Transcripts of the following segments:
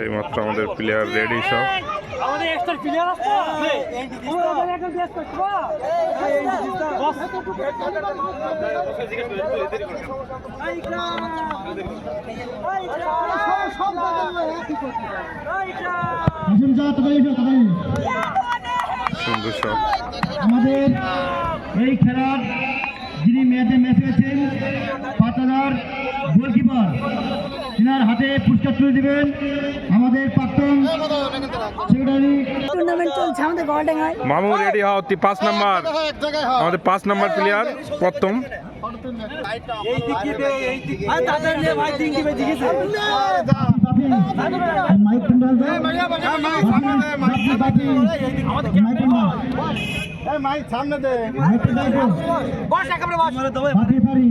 এইমাত্র আমাদের player ready সব। আমাদের এক্সট্রা প্লেয়ার আছে আমাদের এখন বেস করতে বস সুন্দর সব। আমাদের এই খেলার যিনি ম্যাচে হয়েছেন পাতাদার গোলকিপার, তিনার হাতে পুরস্কার তুলে দেবেন আমাদের প্রাক্তন সেক্রেটারি। টুর্নামেন্ট চলছে আমাদের গলডাঙ্গায়। মামু রেডি হও, 5 নাম্বার আমাদের 5 নাম্বার প্লেয়ার প্রথম। এই দিকে এই দিকে আর দাদা নে ভাই তিন টিমে জিতেছে মাইক প্যান্ডেল দাও, মাইক সামনে দে, মাইক সামনে দে, মাইক প্যান্ডেল দাও, বস একেবারে বস বাকি পারি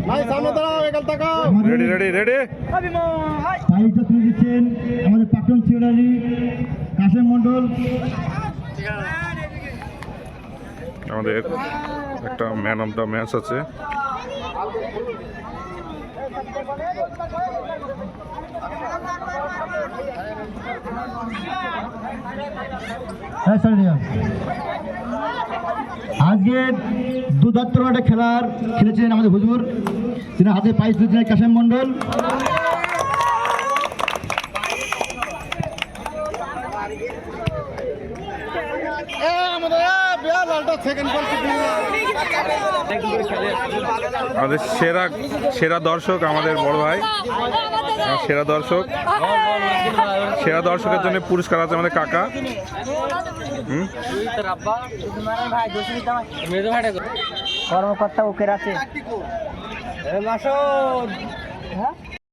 ভাই সামনে দাঁড়াও একাল তাকাও রেডি রেডি রেডি। পাইটা তুলে দিচ্ছেন আমাদের প্রাক্তন সেক্রেটারি কাশেম মন্ডল। আমাদের একটা ম্যান অফ দ্য ম্যাচ আছে। আজকে দুধার একটা খেলেছিলেন আমাদের হুজুর, তিনি হাতে প্রাইজ দিয়েছিলেন কাশেম মন্ডল। আমাদের সেরা দর্শক আমাদের বড় ভাই, সেরা দর্শকের জন্য পুরস্কার আছে আমাদের কাকা। কর্মকর্তা ওকে আছে।